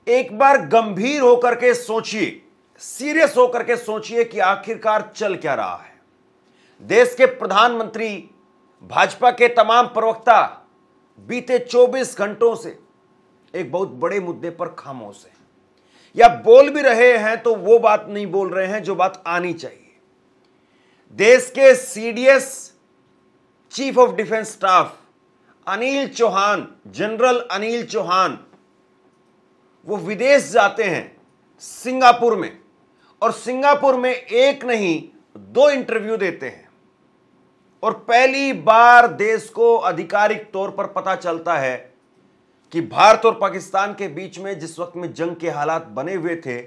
एक बार गंभीर होकर के सोचिए, सीरियस होकर के सोचिए कि आखिरकार चल क्या रहा है। देश के प्रधानमंत्री, भाजपा के तमाम प्रवक्ता बीते 24 घंटों से एक बहुत बड़े मुद्दे पर खामोश हैं, या बोल भी रहे हैं तो वो बात नहीं बोल रहे हैं जो बात आनी चाहिए। देश के CDS, chief of defence staff Anil Chauhan, general Anil Chauhan, वो विदेश जाते हैं सिंगापुर में, और सिंगापुर में एक नहीं 2 इंटरव्यू देते हैं। और पहली बार देश को आधिकारिक तौर पर पता चलता है कि भारत और पाकिस्तान के बीच में जिस वक्त में जंग के हालात बने हुए थे,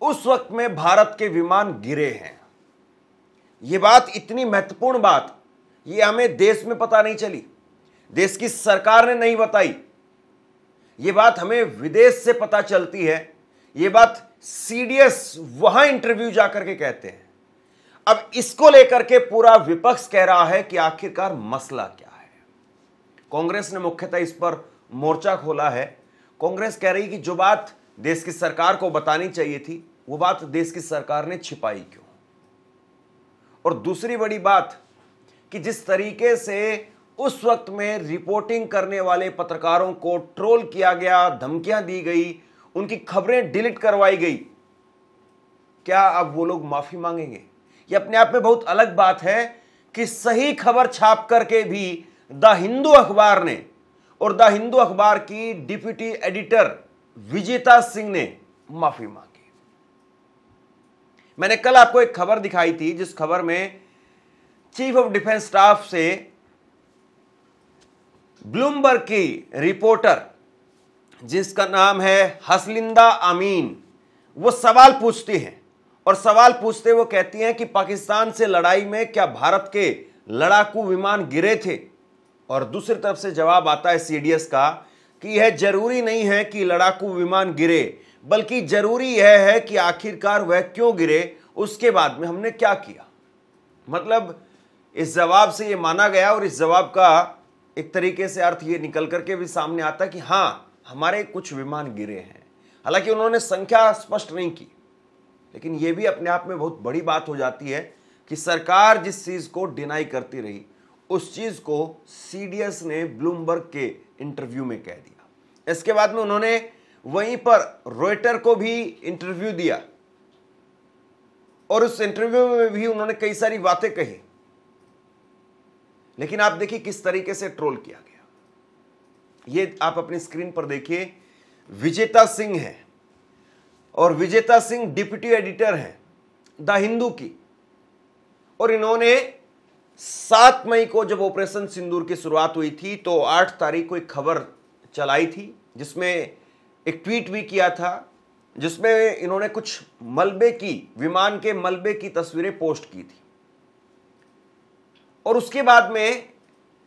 उस वक्त में भारत के विमान गिरे हैं। यह बात, इतनी महत्वपूर्ण बात, यह हमें देश में पता नहीं चली, देश की सरकार ने नहीं बताई। यह बात हमें विदेश से पता चलती है। यह बात सीडीएस वहां इंटरव्यू जाकर के कहते हैं। अब इसको लेकर के पूरा विपक्ष कह रहा है कि आखिरकार मसला क्या है। कांग्रेस ने मुख्यतः इस पर मोर्चा खोला है। कांग्रेस कह रही कि जो बात देश की सरकार को बतानी चाहिए थी, वो बात देश की सरकार ने छिपाई क्यों। और दूसरी बड़ी बात कि जिस तरीके से उस वक्त में रिपोर्टिंग करने वाले पत्रकारों को ट्रोल किया गया, धमकियां दी गई, उनकी खबरें डिलीट करवाई गई, क्या अब वो लोग माफी मांगेंगे? ये अपने आप में बहुत अलग बात है कि सही खबर छाप करके भी द हिंदू अखबार ने, और द हिंदू अखबार की डिप्टी एडिटर विजेता सिंह ने माफी मांगी। मैंने कल आपको एक खबर दिखाई थी, जिस खबर में चीफ ऑफ डिफेंस स्टाफ से ब्लूमबर्ग की रिपोर्टर, जिसका नाम है हसलिंदा अमीन, वो सवाल पूछती हैं, और सवाल पूछते वो कहती हैं कि पाकिस्तान से लड़ाई में क्या भारत के लड़ाकू विमान गिरे थे। और दूसरी तरफ से जवाब आता है सीडीएस का कि यह जरूरी नहीं है कि लड़ाकू विमान गिरे, बल्कि जरूरी यह है कि आखिरकार वह क्यों गिरे, उसके बाद में हमने क्या किया। मतलब इस जवाब से यह माना गया, और इस जवाब का एक तरीके से अर्थ ये निकल करके भी सामने आता कि हां, हमारे कुछ विमान गिरे हैं। हालांकि उन्होंने संख्या स्पष्ट नहीं की, लेकिन यह भी अपने आप में बहुत बड़ी बात हो जाती है कि सरकार जिस चीज को डिनाई करती रही, उस चीज को सीडीएस ने ब्लूमबर्ग के इंटरव्यू में कह दिया। इसके बाद में उन्होंने वहीं पर रॉयटर को भी इंटरव्यू दिया, और उस इंटरव्यू में भी उन्होंने कई सारी बातें कही, लेकिन आप देखिए किस तरीके से ट्रोल किया गया। ये आप अपनी स्क्रीन पर देखिए, विजेता सिंह है, और विजेता सिंह डिप्टी एडिटर हैं द हिंदू की, और इन्होंने 7 मई को जब ऑपरेशन सिंदूर की शुरुआत हुई थी, तो 8 तारीख को एक खबर चलाई थी, जिसमें एक ट्वीट भी किया था, जिसमें इन्होंने कुछ मलबे की, विमान के मलबे की तस्वीरें पोस्ट की थी। और उसके बाद में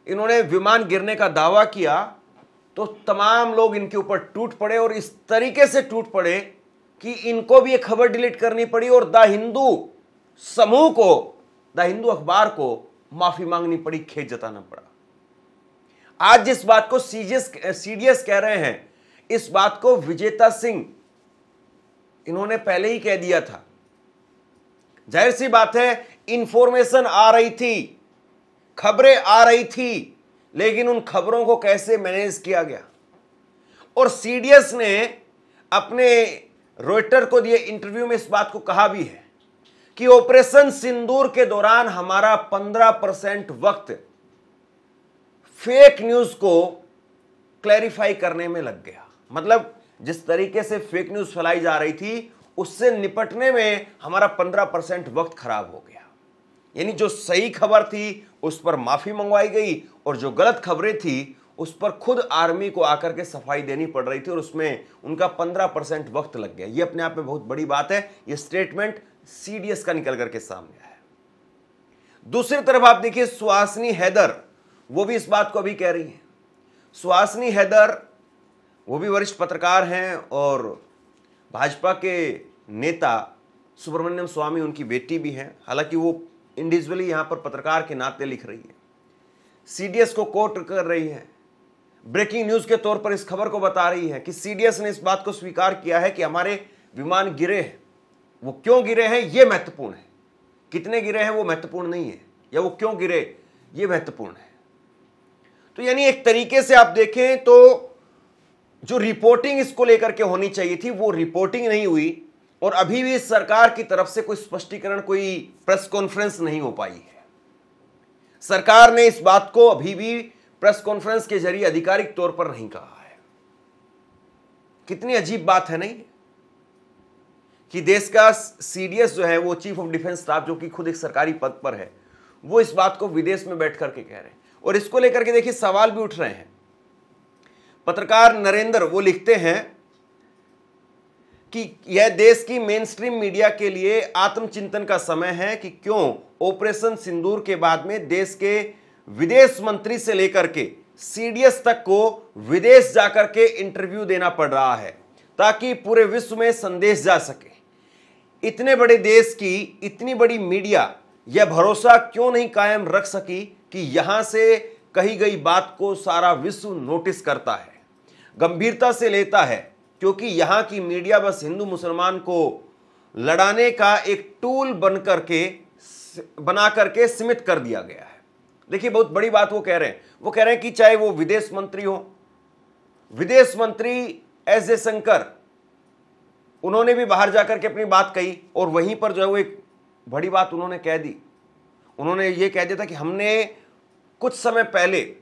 इन्होंने विमान गिरने का दावा किया, तो तमाम लोग इनके ऊपर टूट पड़े, और इस तरीके से टूट पड़े कि इनको भी एक खबर डिलीट करनी पड़ी, और द हिंदू समूह को, द हिंदू अखबार को माफी मांगनी पड़ी, खेद जताना पड़ा। आज जिस बात को सीडीएस कह रहे हैं, इस बात को विजेता सिंह इन्होंने पहले ही कह दिया था। जाहिर सी बात है, इंफॉर्मेशन आ रही थी, खबरें आ रही थी, लेकिन उन खबरों को कैसे मैनेज किया गया। और सीडीएस ने अपने रॉयटर को दिए इंटरव्यू में इस बात को कहा भी है कि ऑपरेशन सिंदूर के दौरान हमारा 15% वक्त फेक न्यूज को क्लैरिफाई करने में लग गया। मतलब जिस तरीके से फेक न्यूज फैलाई जा रही थी, उससे निपटने में हमारा 15% वक्त खराब हो गया। यानी जो सही खबर थी उस पर माफी मंगवाई गई, और जो गलत खबरें थी उस पर खुद आर्मी को आकर के सफाई देनी पड़ रही थी, और उसमें उनका 15% वक्त लग गया। ये अपने आप में बहुत बड़ी बात है। ये स्टेटमेंट सीडीएस का निकल करके सामने आया। दूसरी तरफ आप देखिए, सुहासिनी हैदर, वो भी इस बात को अभी कह रही है। सुहासिनी हैदर, वो भी वरिष्ठ पत्रकार हैं, और भाजपा के नेता सुब्रमण्यम स्वामी उनकी बेटी भी हैं। हालांकि वो इंडिविजुअली यहां पर पत्रकार के नाते लिख रही है, सीडीएस को कोट कर रही है। ब्रेकिंग न्यूज के तौर पर इस खबर को बता रही है कि सीडीएस ने इस बात को स्वीकार किया है कि हमारे विमान गिरे हैं। वो क्यों गिरे हैं ये महत्वपूर्ण है, कितने गिरे हैं वो महत्वपूर्ण नहीं है, या वो क्यों गिरे ये महत्वपूर्ण है। तो यानी एक तरीके से आप देखें तो जो रिपोर्टिंग इसको लेकर के होनी चाहिए थी वो रिपोर्टिंग नहीं हुई, और अभी भी सरकार की तरफ से कोई स्पष्टीकरण, कोई प्रेस कॉन्फ्रेंस नहीं हो पाई है। सरकार ने इस बात को अभी भी प्रेस कॉन्फ्रेंस के जरिए आधिकारिक तौर पर नहीं कहा है। कितनी अजीब बात है नहीं, कि देश का सीडीएस जो है वो चीफ ऑफ डिफेंस स्टाफ, जो कि खुद एक सरकारी पद पर है, वो इस बात को विदेश में बैठ करके कह रहे हैं। और इसको लेकर के देखिए सवाल भी उठ रहे हैं। पत्रकार नरेंद्र वो लिखते हैं कि यह देश की मेन स्ट्रीम मीडिया के लिए आत्मचिंतन का समय है कि क्यों ऑपरेशन सिंदूर के बाद में देश के विदेश मंत्री से लेकर के सीडीएस तक को विदेश जाकर के इंटरव्यू देना पड़ रहा है, ताकि पूरे विश्व में संदेश जा सके। इतने बड़े देश की इतनी बड़ी मीडिया यह भरोसा क्यों नहीं कायम रख सकी कि यहां से कही गई बात को सारा विश्व नोटिस करता है, गंभीरता से लेता है, क्योंकि यहां की मीडिया बस हिंदू मुसलमान को लड़ाने का एक टूल बना करके सीमित कर दिया गया है। देखिए बहुत बड़ी बात वो कह रहे हैं। वो कह रहे हैं कि चाहे वो विदेश मंत्री हो, विदेश मंत्री एस जयशंकर, उन्होंने भी बाहर जाकर के अपनी बात कही, और वहीं पर जो है वो एक बड़ी बात उन्होंने कह दी। उन्होंने ये कह दिया था कि हमने कुछ समय पहले,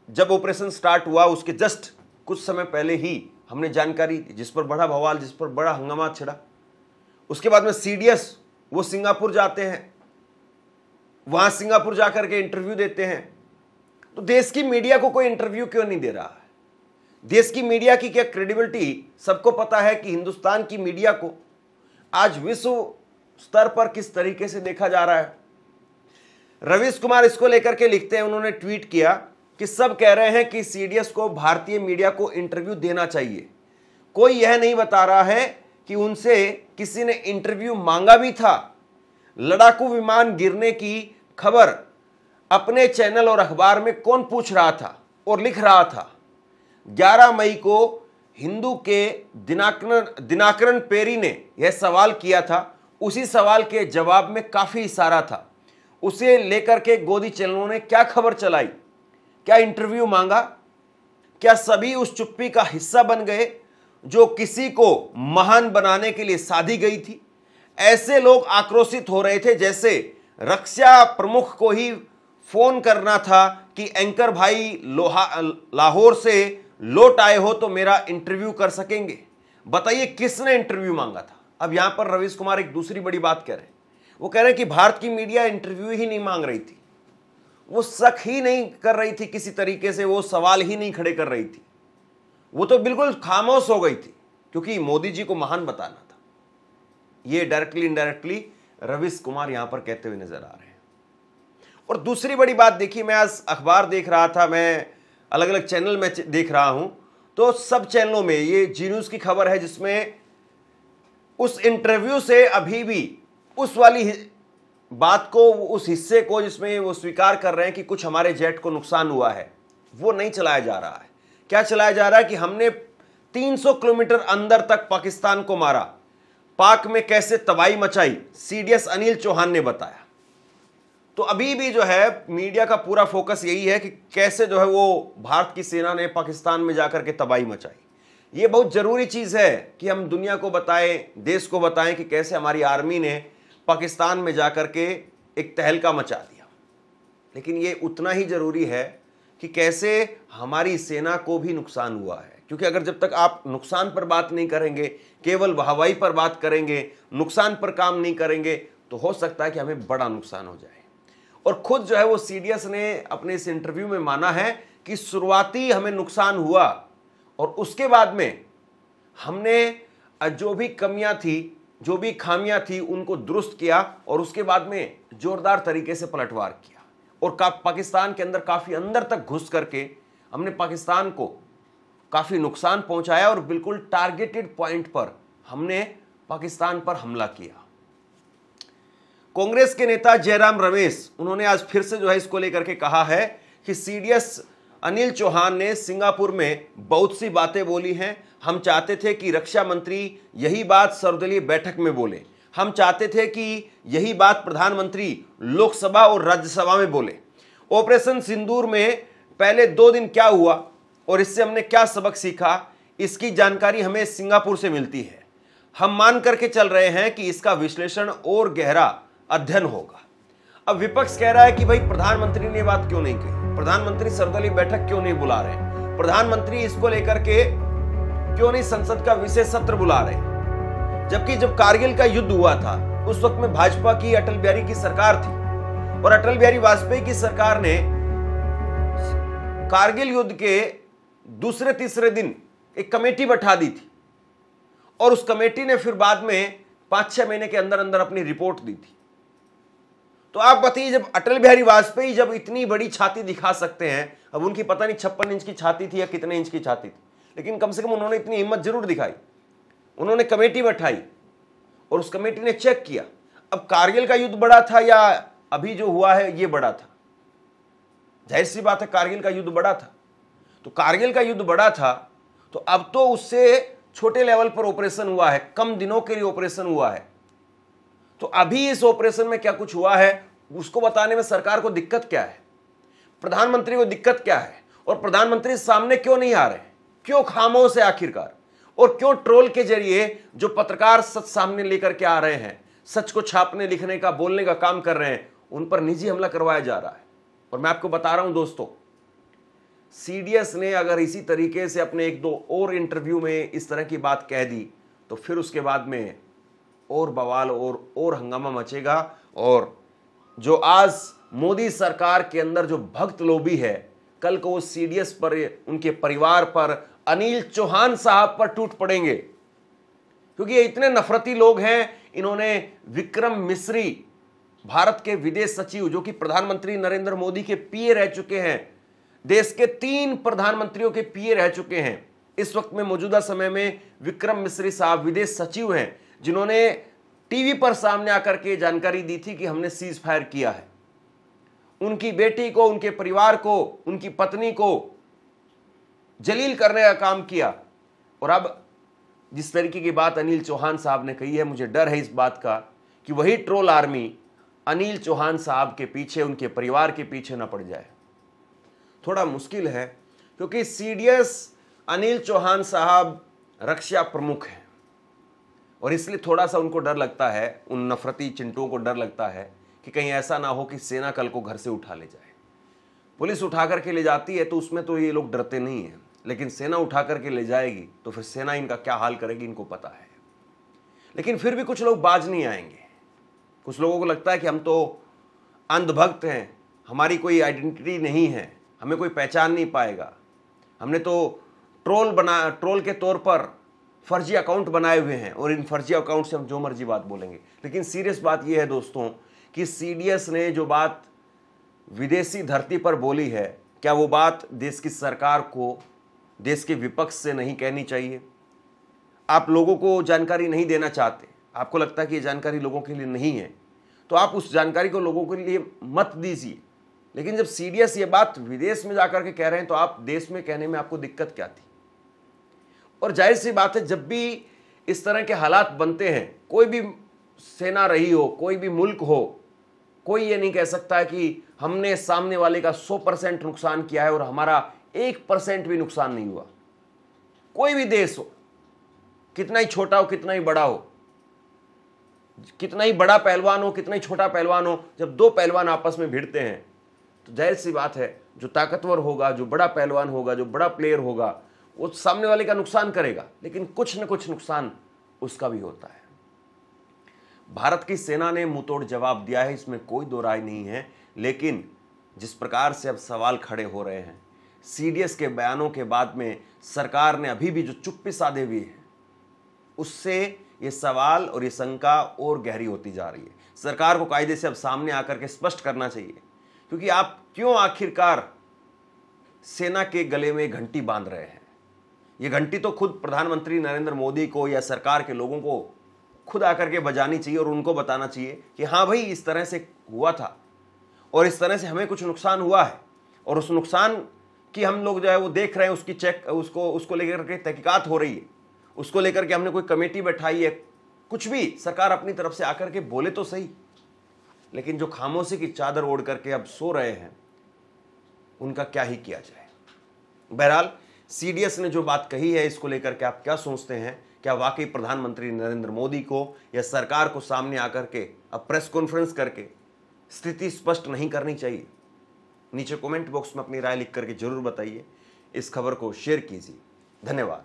जब ऑपरेशन स्टार्ट हुआ उसके जस्ट कुछ समय पहले ही हमने जानकारी दी, जिस पर बड़ा बवाल, जिस पर बड़ा हंगामा छिड़ा। उसके बाद में सीडीएस वो सिंगापुर जाते हैं, वहां सिंगापुर जाकर के इंटरव्यू देते हैं। तो देश की मीडिया को कोई इंटरव्यू क्यों नहीं दे रहा है? देश की मीडिया की क्या क्रेडिबिलिटी, सबको पता है कि हिंदुस्तान की मीडिया को आज विश्व स्तर पर किस तरीके से देखा जा रहा है। रवीश कुमार इसको लेकर के लिखते हैं, उन्होंने ट्वीट किया कि सब कह रहे हैं कि सीडीएस को भारतीय मीडिया को इंटरव्यू देना चाहिए, कोई यह नहीं बता रहा है कि उनसे किसी ने इंटरव्यू मांगा भी था। लड़ाकू विमान गिरने की खबर अपने चैनल और अखबार में कौन पूछ रहा था और लिख रहा था? 11 मई को हिंदू के दिनाकरन पेरी ने यह सवाल किया था, उसी सवाल के जवाब में काफी इशारा था। उसे लेकर के गोदी चैनलों ने क्या खबर चलाई, क्या इंटरव्यू मांगा? क्या सभी उस चुप्पी का हिस्सा बन गए जो किसी को महान बनाने के लिए साधी गई थी? ऐसे लोग आक्रोशित हो रहे थे जैसे रक्षा प्रमुख को ही फोन करना था कि एंकर भाई लाहौर से लौट आए हो तो मेरा इंटरव्यू कर सकेंगे। बताइए किसने इंटरव्यू मांगा था? अब यहां पर रवीश कुमार एक दूसरी बड़ी बात कह रहे हैं। वो कह रहे हैं कि भारत की मीडिया इंटरव्यू ही नहीं मांग रही थी, वो शक ही नहीं कर रही थी किसी तरीके से, वो सवाल ही नहीं खड़े कर रही थी, वो तो बिल्कुल खामोश हो गई थी, क्योंकि मोदी जी को महान बताना था। ये डायरेक्टली इनडायरेक्टली रवीश कुमार यहां पर कहते हुए नजर आ रहे हैं। और दूसरी बड़ी बात देखिए, मैं आज अखबार देख रहा था, मैं अलग अलग चैनल में देख रहा हूं, तो सब चैनलों में ये जी न्यूज की खबर है जिसमें उस इंटरव्यू से अभी भी उस वाली बात को, उस हिस्से को जिसमें वो स्वीकार कर रहे हैं कि कुछ हमारे जेट को नुकसान हुआ है, वो नहीं चलाया जा रहा है। क्या चलाया जा रहा है कि हमने 300 किलोमीटर अंदर तक पाकिस्तान को मारा, पाक में कैसे तबाही मचाई, सीडीएस अनिल चौहान ने बताया। तो अभी भी जो है मीडिया का पूरा फोकस यही है कि कैसे जो है वो भारत की सेना ने पाकिस्तान में जाकर के तबाही मचाई। ये बहुत जरूरी चीज है कि हम दुनिया को बताएं, देश को बताएं कि कैसे हमारी आर्मी ने पाकिस्तान में जाकर के एक तहलका मचा दिया। लेकिन ये उतना ही जरूरी है कि कैसे हमारी सेना को भी नुकसान हुआ है, क्योंकि अगर जब तक आप नुकसान पर बात नहीं करेंगे, केवल वाहवाही पर बात करेंगे, नुकसान पर काम नहीं करेंगे, तो हो सकता है कि हमें बड़ा नुकसान हो जाए। और खुद जो है वो सीडीएस ने अपने इस इंटरव्यू में माना है कि शुरुआती हमें नुकसान हुआ और उसके बाद में हमने जो भी कमियां थी, जो भी खामियां थी, उनको दुरुस्त किया और उसके बाद में जोरदार तरीके से पलटवार किया और पाकिस्तान के अंदर काफी अंदर तक घुस करके हमने पाकिस्तान को काफी नुकसान पहुंचाया और बिल्कुल टारगेटेड पॉइंट पर हमने पाकिस्तान पर हमला किया। कांग्रेस के नेता जयराम रमेश, उन्होंने आज फिर से जो है इसको लेकर के कहा है कि सीडीएस अनिल चौहान ने सिंगापुर में बहुत सी बातें बोली हैं। हम चाहते थे कि रक्षा मंत्री यही बात सर्वदलीय बैठक में बोले। हम चाहते थे कि यही बात प्रधानमंत्री लोकसभा और राज्यसभा में बोले। ऑपरेशन सिंदूर में पहले 2 दिन क्या हुआ और इससे हमने क्या सबक सीखा, इसकी जानकारी हमें सिंगापुर से मिलती है। हम मान करके चल रहे हैं कि इसका विश्लेषण और गहरा अध्ययन होगा। अब विपक्ष कह रहा है कि भाई प्रधानमंत्री ने बात क्यों नहीं कही, प्रधानमंत्री सर्वदलीय बैठक क्यों नहीं बुला रहे, प्रधानमंत्री इसको लेकर के क्यों नहीं संसद का विशेष सत्र बुला रहे। जबकि जब कारगिल का युद्ध हुआ था उस वक्त में भाजपा की अटल बिहारी की सरकार थी और अटल बिहारी वाजपेयी की सरकार ने कारगिल युद्ध के दूसरे तीसरे दिन एक कमेटी बैठा दी थी और उस कमेटी ने फिर बाद में 5-6 महीने के अंदर अंदर अपनी रिपोर्ट दी थी। तो आप बताइए, जब अटल बिहारी वाजपेयी जब इतनी बड़ी छाती दिखा सकते हैं, अब उनकी पता नहीं 56 इंच की छाती थी या कितने इंच की छाती थी, लेकिन कम से कम उन्होंने इतनी हिम्मत जरूर दिखाई। उन्होंने कमेटी बैठाई और उस कमेटी ने चेक किया। अब कारगिल का युद्ध बड़ा था या अभी जो हुआ है ये बड़ा था? जाहिर सी बात है कारगिल का युद्ध बड़ा था। तो कारगिल का युद्ध बड़ा था तो अब तो उससे छोटे लेवल पर ऑपरेशन हुआ है, कम दिनों के लिए ऑपरेशन हुआ है। तो अभी इस ऑपरेशन में क्या कुछ हुआ है उसको बताने में सरकार को दिक्कत क्या है, प्रधानमंत्री को दिक्कत क्या है, और प्रधानमंत्री सामने क्यों नहीं आ रहे, क्यों खामोश है आखिरकार, और क्यों ट्रोल के जरिए जो पत्रकार सच सामने लेकर के आ रहे हैं, सच को छापने लिखने का बोलने का काम कर रहे हैं, उन पर निजी हमला करवाया जा रहा है। और मैं आपको बता रहा हूं दोस्तों, सीडीएस ने अगर इसी तरीके से अपने 1-2 और इंटरव्यू में इस तरह की बात कह दी तो फिर उसके बाद में और बवाल और हंगामा मचेगा। और जो आज मोदी सरकार के अंदर जो भक्त लोबी है, कल को वो सीडीएस पर, उनके परिवार पर, अनिल चौहान साहब पर टूट पड़ेंगे, क्योंकि ये इतने नफरती लोग हैं। इन्होंने विक्रम मिस्री, भारत के विदेश सचिव जो कि प्रधानमंत्री नरेंद्र मोदी के पीए रह चुके हैं, देश के 3 प्रधानमंत्रियों के पीए रह चुके हैं, इस वक्त में मौजूदा समय में विक्रम मिस्री साहब विदेश सचिव हैं, जिन्होंने टीवी पर सामने आकर के जानकारी दी थी कि हमने सीज फायर किया है। उनकी बेटी को, उनके परिवार को, उनकी पत्नी को जलील करने का काम किया। और अब जिस तरीके की बात अनिल चौहान साहब ने कही है, मुझे डर है इस बात का कि वही ट्रोल आर्मी अनिल चौहान साहब के पीछे, उनके परिवार के पीछे न पड़ जाए। थोड़ा मुश्किल है क्योंकि सीडीएस अनिल चौहान साहब रक्षा प्रमुख हैं और इसलिए थोड़ा सा उनको डर लगता है, उन नफरती चिंटुओं को डर लगता है कि कहीं ऐसा ना हो कि सेना कल को घर से उठा ले जाए। पुलिस उठा करके ले जाती है तो उसमें तो ये लोग डरते नहीं हैं, लेकिन सेना उठा करके ले जाएगी तो फिर सेना इनका क्या हाल करेगी इनको पता है। लेकिन फिर भी कुछ लोग बाज नहीं आएंगे। कुछ लोगों को लगता है कि हम तो अंधभक्त हैं, हमारी कोई आइडेंटिटी नहीं है, हमें कोई पहचान नहीं पाएगा, हमने तो ट्रोल के तौर पर फर्जी अकाउंट बनाए हुए हैं और इन फर्जी अकाउंट से हम जो मर्जी बात बोलेंगे। लेकिन सीरियस बात यह है दोस्तों कि सीडीएस ने जो बात विदेशी धरती पर बोली है, क्या वो बात देश की सरकार को, देश के विपक्ष से नहीं कहनी चाहिए? आप लोगों को जानकारी नहीं देना चाहते, आपको लगता है कि ये जानकारी लोगों के लिए नहीं है, तो आप उस जानकारी को लोगों के लिए मत दीजिए। लेकिन जब सीडीएस ये बात विदेश में जाकर के कह रहे हैं तो आप देश में कहने में आपको दिक्कत क्या थी? और जाहिर सी बात है, जब भी इस तरह के हालात बनते हैं, कोई भी सेना रही हो, कोई भी मुल्क हो, कोई ये नहीं कह सकता है कि हमने सामने वाले का 100% नुकसान किया है और हमारा 1% भी नुकसान नहीं हुआ। कोई भी देश हो, कितना ही छोटा हो, कितना ही बड़ा हो, कितना ही बड़ा पहलवान हो, कितना ही छोटा पहलवान हो, जब 2 पहलवान आपस में भिड़ते हैं तो जाहिर सी बात है जो ताकतवर होगा, जो बड़ा पहलवान होगा, जो बड़ा प्लेयर होगा, वो सामने वाले का नुकसान करेगा, लेकिन कुछ न कुछ नुकसान उसका भी होता है। भारत की सेना ने मुंहतोड़ जवाब दिया है, इसमें कोई दो राय नहीं है। लेकिन जिस प्रकार से अब सवाल खड़े हो रहे हैं, सीडीएस के बयानों के बाद में सरकार ने अभी भी जो चुप्पी साधे हुई है, उससे ये सवाल और ये शंका और गहरी होती जा रही है। सरकार को कायदे से अब सामने आकर के स्पष्ट करना चाहिए, क्योंकि आप क्यों आखिरकार सेना के गले में घंटी बांध रहे हैं? ये घंटी तो खुद प्रधानमंत्री नरेंद्र मोदी को या सरकार के लोगों को खुद आकर के बजानी चाहिए और उनको बताना चाहिए कि हाँ भाई, इस तरह से हुआ था और इस तरह से हमें कुछ नुकसान हुआ है, और उस नुकसान कि हम लोग जो है वो देख रहे हैं, उसकी चेक उसको लेकर के तहकीकात हो रही है, उसको लेकर के हमने कोई कमेटी बैठाई है, कुछ भी सरकार अपनी तरफ से आकर के बोले तो सही। लेकिन जो खामोशी की चादर ओढ़ करके अब सो रहे हैं, उनका क्या ही किया जाए। बहरहाल सीडीएस ने जो बात कही है, इसको लेकर के आप क्या सोचते हैं? क्या वाकई प्रधानमंत्री नरेंद्र मोदी को या सरकार को सामने आकर के अब प्रेस कॉन्फ्रेंस करके स्थिति स्पष्ट नहीं करनी चाहिए? नीचे कमेंट बॉक्स में अपनी राय लिख करके जरूर बताइए। इस खबर को शेयर कीजिए। धन्यवाद।